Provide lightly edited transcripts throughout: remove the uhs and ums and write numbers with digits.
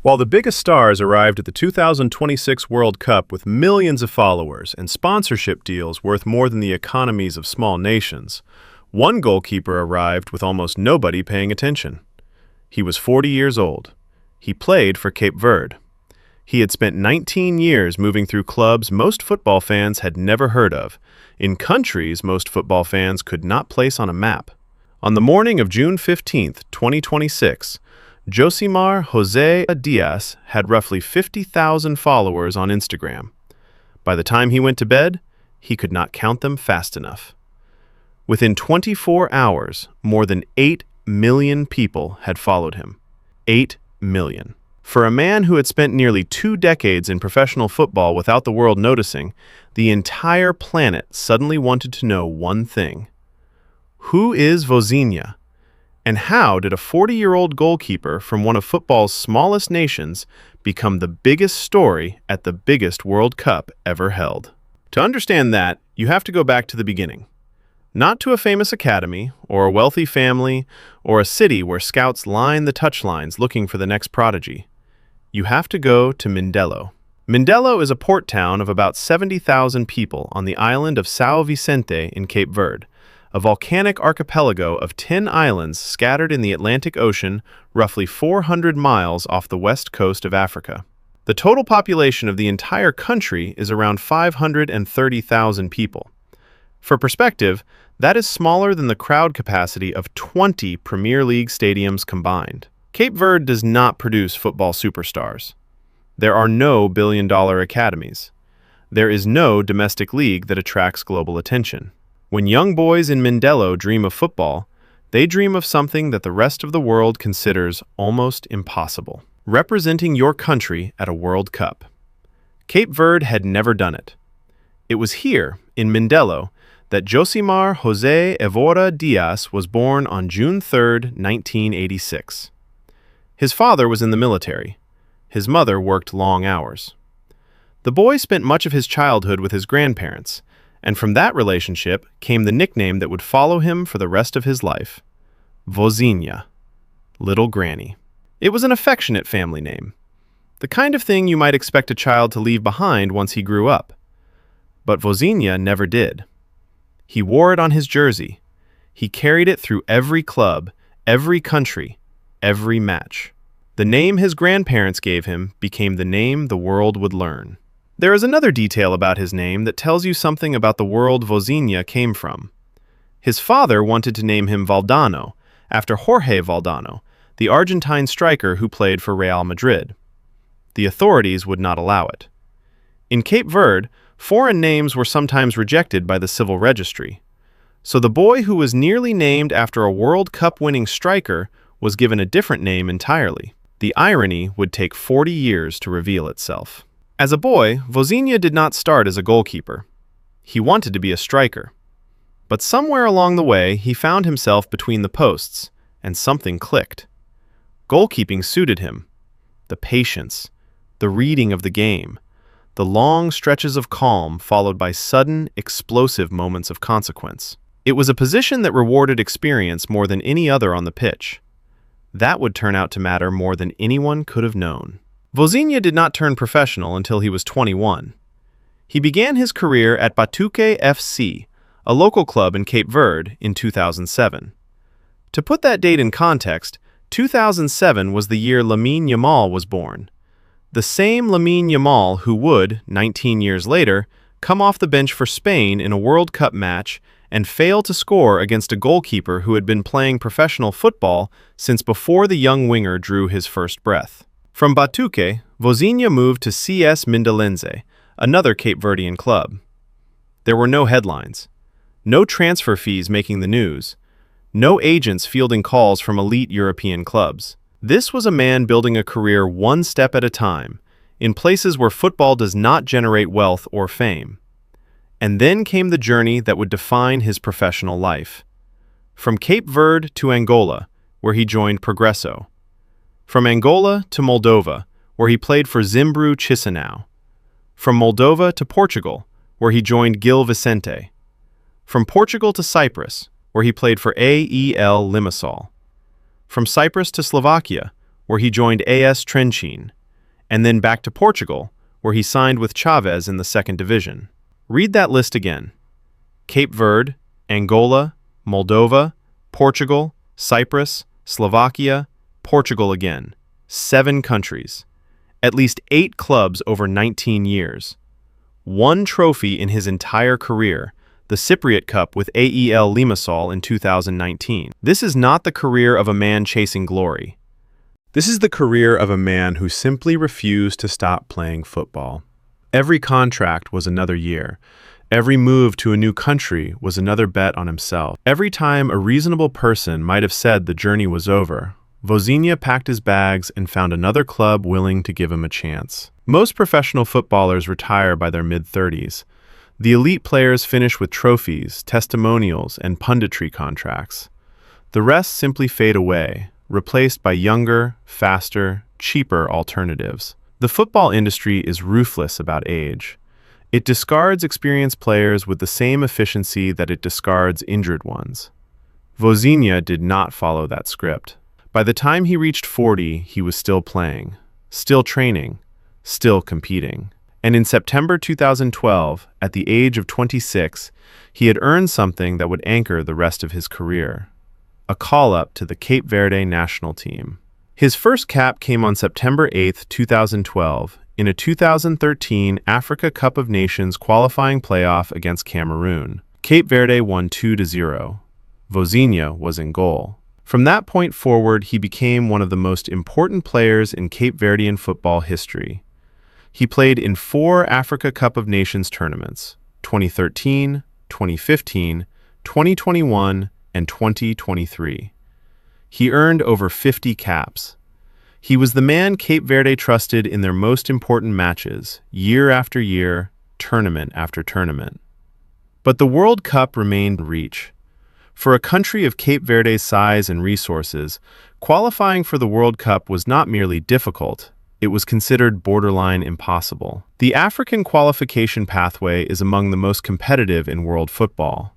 While the biggest stars arrived at the 2026 World Cup with millions of followers and sponsorship deals worth more than the economies of small nations, one goalkeeper arrived with almost nobody paying attention. He was 40 years old. He played for Cape Verde. He had spent 19 years moving through clubs most football fans had never heard of, in countries most football fans could not place on a map. On the morning of June 15, 2026, Josimar José Évora Dias had roughly 50,000 followers on Instagram. By the time he went to bed, he could not count them fast enough. Within 24 hours, more than 8 million people had followed him. 8 million. For a man who had spent nearly 2 decades in professional football without the world noticing, the entire planet suddenly wanted to know one thing. Who is Vozinha? And how did a 40-year-old goalkeeper from one of football's smallest nations become the biggest story at the biggest World Cup ever held? To understand that, you have to go back to the beginning. Not to a famous academy, or a wealthy family, or a city where scouts line the touchlines looking for the next prodigy. You have to go to Mindelo. Mindelo is a port town of about 70,000 people on the island of São Vicente in Cape Verde, a volcanic archipelago of 10 islands scattered in the Atlantic Ocean, roughly 400 miles off the west coast of Africa. The total population of the entire country is around 530,000 people. For perspective, that is smaller than the crowd capacity of 20 Premier League stadiums combined. Cape Verde does not produce football superstars. There are no billion-dollar academies. There is no domestic league that attracts global attention. When young boys in Mindelo dream of football, they dream of something that the rest of the world considers almost impossible: representing your country at a World Cup. Cape Verde had never done it. It was here, in Mindelo, that Josimar José Évora Dias was born on June 3, 1986. His father was in the military. His mother worked long hours. The boy spent much of his childhood with his grandparents, and from that relationship came the nickname that would follow him for the rest of his life: Vozinha, Little Granny. It was an affectionate family name, the kind of thing you might expect a child to leave behind once he grew up. But Vozinha never did. He wore it on his jersey. He carried it through every club, every country, every match. The name his grandparents gave him became the name the world would learn. There is another detail about his name that tells you something about the world Vozinha came from. His father wanted to name him Valdano, after Jorge Valdano, the Argentine striker who played for Real Madrid. The authorities would not allow it. In Cape Verde, foreign names were sometimes rejected by the civil registry. So the boy who was nearly named after a World Cup-winning striker was given a different name entirely. The irony would take 40 years to reveal itself. As a boy, Vozinha did not start as a goalkeeper. He wanted to be a striker. But somewhere along the way, he found himself between the posts, and something clicked. Goalkeeping suited him. The patience, the reading of the game, the long stretches of calm followed by sudden, explosive moments of consequence. It was a position that rewarded experience more than any other on the pitch. That would turn out to matter more than anyone could have known. Vozinha did not turn professional until he was 21. He began his career at Batuque FC, a local club in Cape Verde, in 2007. To put that date in context, 2007 was the year Lamine Yamal was born. The same Lamine Yamal who would, 19 years later, come off the bench for Spain in a World Cup match and fail to score against a goalkeeper who had been playing professional football since before the young winger drew his first breath. From Batuque, Vozinha moved to CS Mindelense, another Cape Verdean club. There were no headlines, no transfer fees making the news, no agents fielding calls from elite European clubs. This was a man building a career one step at a time, in places where football does not generate wealth or fame. And then came the journey that would define his professional life. From Cape Verde to Angola, where he joined Progresso. From Angola to Moldova, where he played for Zimbru Chisinau. From Moldova to Portugal, where he joined Gil Vicente. From Portugal to Cyprus, where he played for AEL Limassol. From Cyprus to Slovakia, where he joined AS Trenchin, and then back to Portugal, where he signed with Chaves in the second division. Read that list again. Cape Verde, Angola, Moldova, Portugal, Cyprus, Slovakia, Portugal again. 7 countries. At least 8 clubs over 19 years. 1 trophy in his entire career, the Cypriot Cup with AEL Limassol in 2019. This is not the career of a man chasing glory. This is the career of a man who simply refused to stop playing football. Every contract was another year. Every move to a new country was another bet on himself. Every time a reasonable person might have said the journey was over, Vozinha packed his bags and found another club willing to give him a chance. Most professional footballers retire by their mid-30s. The elite players finish with trophies, testimonials, and punditry contracts. The rest simply fade away, replaced by younger, faster, cheaper alternatives. The football industry is ruthless about age. It discards experienced players with the same efficiency that it discards injured ones. Vozinha did not follow that script. By the time he reached 40, he was still playing, still training, still competing. And in September 2012, at the age of 26, he had earned something that would anchor the rest of his career: a call-up to the Cape Verde national team. His first cap came on September 8, 2012, in a 2013 Africa Cup of Nations qualifying playoff against Cameroon. Cape Verde won 2-0. Vozinha was in goal. From that point forward, he became one of the most important players in Cape Verdean football history. He played in 4 Africa Cup of Nations tournaments: 2013, 2015, 2021, and 2023. He earned over 50 caps. He was the man Cape Verde trusted in their most important matches, year after year, tournament after tournament. But the World Cup remained in reach. For a country of Cape Verde's size and resources, qualifying for the World Cup was not merely difficult, it was considered borderline impossible. The African qualification pathway is among the most competitive in world football.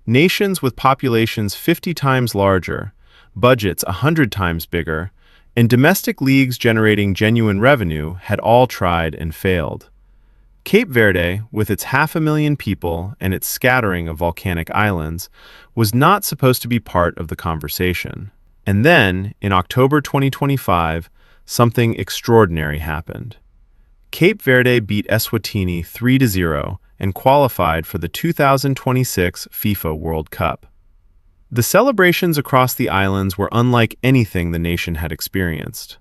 Nations with populations 50 times larger, budgets 100 times bigger, and domestic leagues generating genuine revenue had all tried and failed. Cape Verde, with its 500,000 people and its scattering of volcanic islands, was not supposed to be part of the conversation. And then, in October 2025, something extraordinary happened. Cape Verde beat Eswatini 3-0 and qualified for the 2026 FIFA World Cup. The celebrations across the islands were unlike anything the nation had experienced.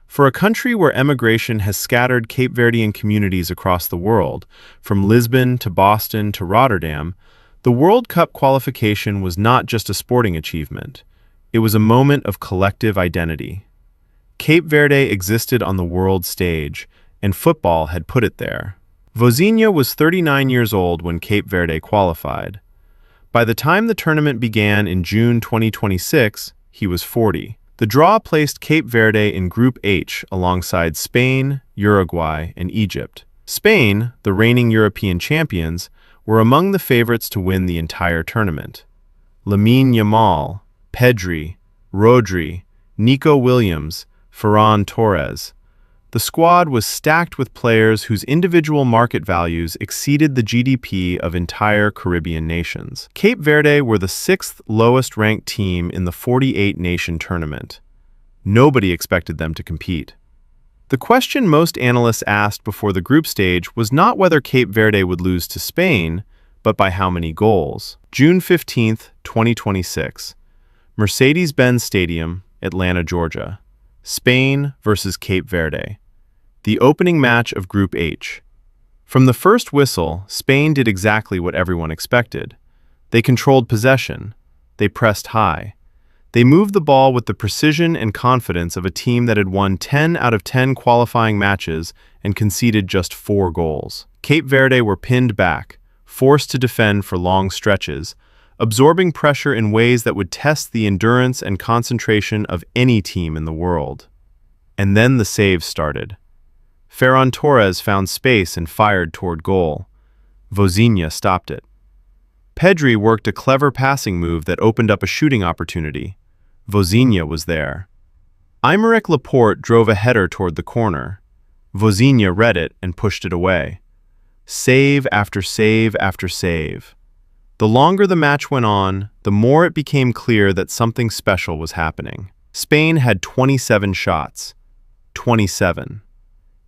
For a country where emigration has scattered Cape Verdean communities across the world, from Lisbon to Boston to Rotterdam, the World Cup qualification was not just a sporting achievement. It was a moment of collective identity. Cape Verde existed on the world stage, and football had put it there. Vozinha was 39 years old when Cape Verde qualified. By the time the tournament began in June 2026, he was 40. The draw placed Cape Verde in Group H alongside Spain, Uruguay, and Egypt. Spain, the reigning European champions, were among the favorites to win the entire tournament. Lamine Yamal, Pedri, Rodri, Nico Williams, Ferran Torres. The squad was stacked with players whose individual market values exceeded the GDP of entire Caribbean nations. Cape Verde were the 6th lowest-ranked team in the 48-nation tournament. Nobody expected them to compete. The question most analysts asked before the group stage was not whether Cape Verde would lose to Spain, but by how many goals. June 15, 2026. Mercedes-Benz Stadium, Atlanta, Georgia. Spain versus Cape Verde. The opening match of Group H. From the first whistle, Spain did exactly what everyone expected. They controlled possession. They pressed high. They moved the ball with the precision and confidence of a team that had won 10 out of 10 qualifying matches and conceded just 4 goals. Cape Verde were pinned back, forced to defend for long stretches, absorbing pressure in ways that would test the endurance and concentration of any team in the world. And then the saves started. Ferran Torres found space and fired toward goal. Vozinha stopped it. Pedri worked a clever passing move that opened up a shooting opportunity. Vozinha was there. Aymeric Laporte drove a header toward the corner. Vozinha read it and pushed it away. Save after save after save. The longer the match went on, the more it became clear that something special was happening. Spain had 27 shots. 27.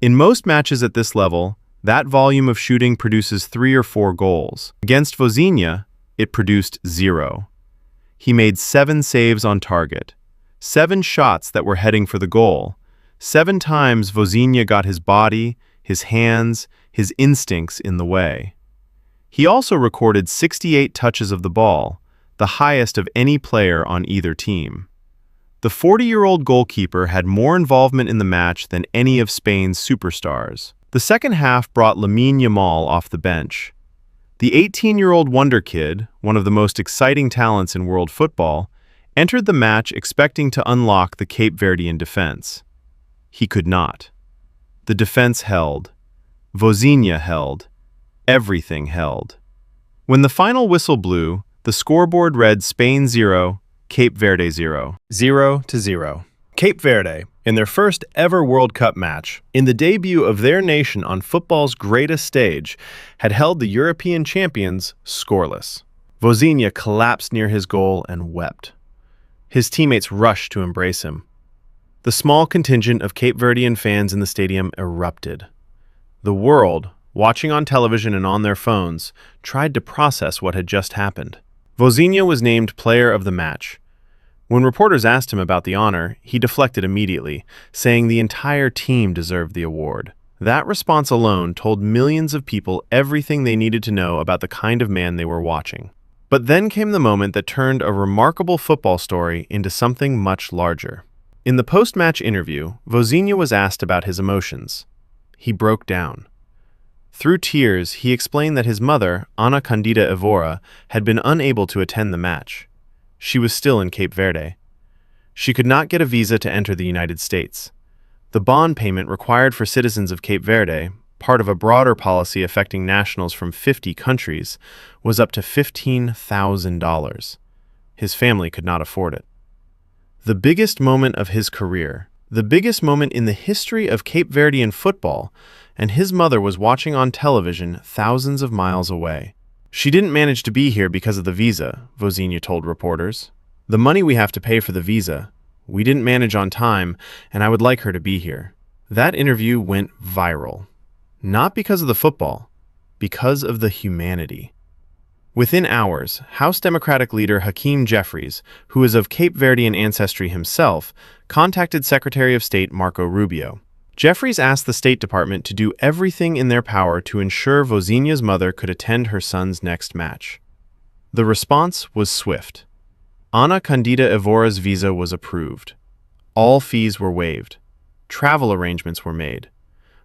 In most matches at this level, that volume of shooting produces 3 or 4 goals. Against Vozinha, it produced 0. He made 7 saves on target, 7 shots that were heading for the goal. 7 times Vozinha got his body, his hands, his instincts in the way. He also recorded 68 touches of the ball, the highest of any player on either team. The 40-year-old goalkeeper had more involvement in the match than any of Spain's superstars. The second half brought Lamine Yamal off the bench. The 18-year-old wonder kid, one of the most exciting talents in world football, entered the match expecting to unlock the Cape Verdean defense. He could not. The defense held. Vozinha held. Everything held. When the final whistle blew, the scoreboard read Spain 0, Cape Verde 0. 0-0. Cape Verde, in their first ever World Cup match, in the debut of their nation on football's greatest stage, had held the European champions scoreless. Vozinha collapsed near his goal and wept. His teammates rushed to embrace him. The small contingent of Cape Verdean fans in the stadium erupted. The world, watching on television and on their phones, tried to process what had just happened. Vozinha was named player of the match. When reporters asked him about the honor, he deflected immediately, saying the entire team deserved the award. That response alone told millions of people everything they needed to know about the kind of man they were watching. But then came the moment that turned a remarkable football story into something much larger. In the post-match interview, Vozinha was asked about his emotions. He broke down. Through tears, he explained that his mother, Ana Candida Évora, had been unable to attend the match. She was still in Cape Verde. She could not get a visa to enter the United States. The bond payment required for citizens of Cape Verde, part of a broader policy affecting nationals from 50 countries, was up to $15,000. His family could not afford it. The biggest moment of his career, the biggest moment in the history of Cape Verdean football, and his mother was watching on television thousands of miles away. She didn't manage to be here because of the visa, Vozinha told reporters. The money we have to pay for the visa, we didn't manage on time, and I would like her to be here. That interview went viral. Not because of the football, because of the humanity. Within hours, House Democratic leader Hakeem Jeffries, who is of Cape Verdean ancestry himself, contacted Secretary of State Marco Rubio. Jeffries asked the State Department to do everything in their power to ensure Vozinha's mother could attend her son's next match. The response was swift. Ana Candida Évora's visa was approved. All fees were waived. Travel arrangements were made.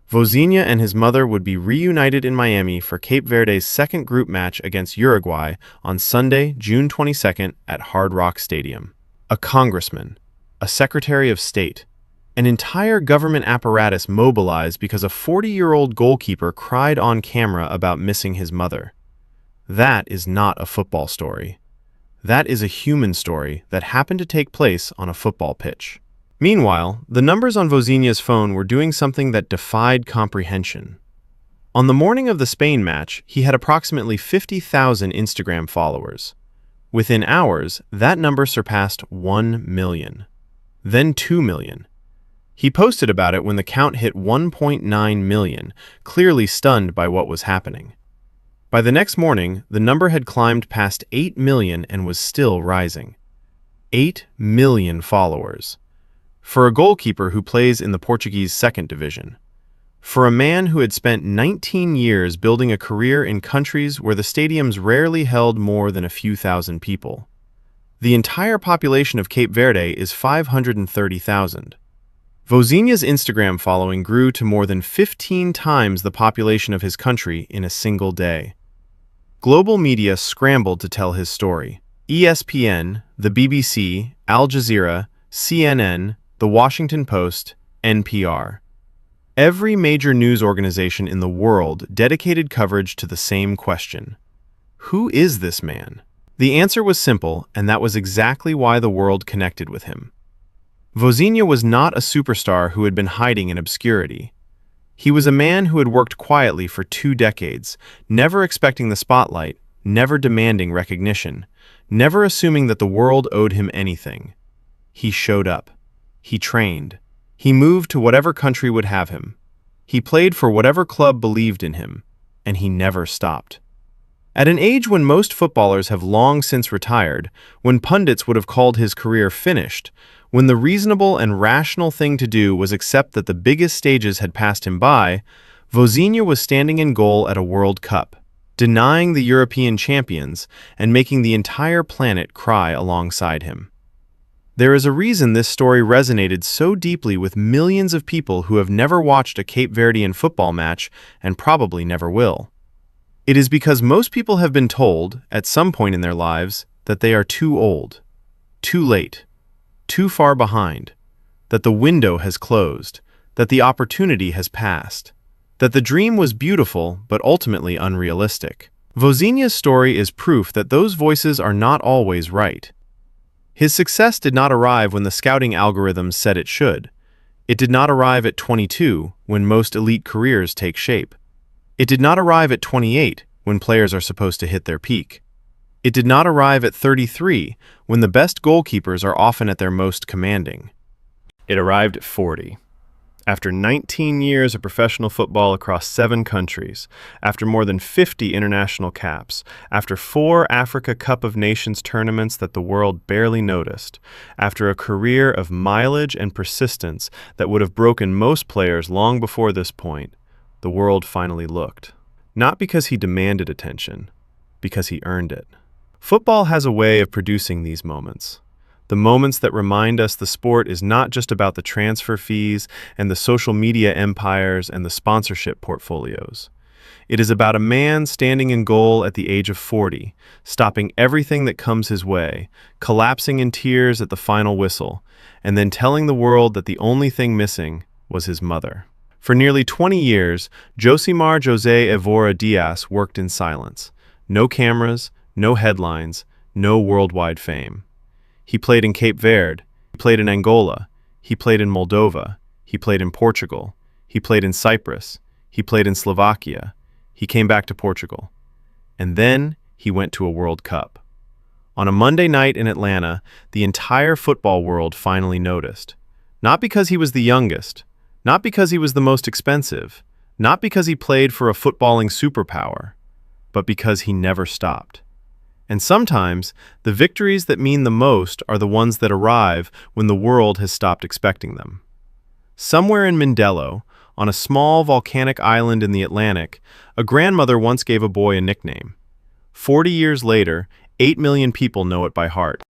Vozinha and his mother would be reunited in Miami for Cape Verde's second group match against Uruguay on Sunday, June 22nd at Hard Rock Stadium. A congressman, a secretary of state, an entire government apparatus mobilized because a 40-year-old goalkeeper cried on camera about missing his mother. That is not a football story. That is a human story that happened to take place on a football pitch. Meanwhile, the numbers on Vozinha's phone were doing something that defied comprehension. On the morning of the Spain match, he had approximately 50,000 Instagram followers. Within hours, that number surpassed 1 million. Then 2 million. He posted about it when the count hit 1.9 million, clearly stunned by what was happening. By the next morning, the number had climbed past 8 million and was still rising. 8 million followers. For a goalkeeper who plays in the Portuguese second division. For a man who had spent 19 years building a career in countries where the stadiums rarely held more than a few thousand people. The entire population of Cape Verde is 530,000. Vozinha's Instagram following grew to more than 15 times the population of his country in a single day. Global media scrambled to tell his story. ESPN, the BBC, Al Jazeera, CNN, The Washington Post, NPR. Every major news organization in the world dedicated coverage to the same question. Who is this man? The answer was simple, and that was exactly why the world connected with him. Vozinha was not a superstar who had been hiding in obscurity. He was a man who had worked quietly for 2 decades, never expecting the spotlight, never demanding recognition, never assuming that the world owed him anything. He showed up. He trained. He moved to whatever country would have him. He played for whatever club believed in him, and he never stopped. At an age when most footballers have long since retired, when pundits would have called his career finished, when the reasonable and rational thing to do was accept that the biggest stages had passed him by, Vozinha was standing in goal at a World Cup, denying the European champions and making the entire planet cry alongside him. There is a reason this story resonated so deeply with millions of people who have never watched a Cape Verdean football match and probably never will. It is because most people have been told, at some point in their lives, that they are too old, too late, too far behind, that the window has closed, that the opportunity has passed, that the dream was beautiful but ultimately unrealistic. Vozinha's story is proof that those voices are not always right. His success did not arrive when the scouting algorithms said it should. It did not arrive at 22, when most elite careers take shape. It did not arrive at 28, when players are supposed to hit their peak. It did not arrive at 33, when the best goalkeepers are often at their most commanding. It arrived at 40. After 19 years of professional football across 7 countries, after more than 50 international caps, after 4 Africa Cup of Nations tournaments that the world barely noticed, after a career of mileage and persistence that would have broken most players long before this point, the world finally looked. Not because he demanded attention, because he earned it. Football has a way of producing these moments. The moments that remind us the sport is not just about the transfer fees and the social media empires and the sponsorship portfolios. It is about a man standing in goal at the age of 40, stopping everything that comes his way, collapsing in tears at the final whistle, and then telling the world that the only thing missing was his mother. For nearly 20 years, Josimar José Évora Dias worked in silence. No cameras, no headlines, no worldwide fame. He played in Cape Verde, he played in Angola, he played in Moldova, he played in Portugal, he played in Cyprus, he played in Slovakia, he came back to Portugal. And then he went to a World Cup. On a Monday night in Atlanta, the entire football world finally noticed. Not because he was the youngest, not because he was the most expensive, not because he played for a footballing superpower, but because he never stopped. And sometimes, the victories that mean the most are the ones that arrive when the world has stopped expecting them. Somewhere in Mindelo, on a small volcanic island in the Atlantic, a grandmother once gave a boy a nickname. 40 years later, 8 million people know it by heart.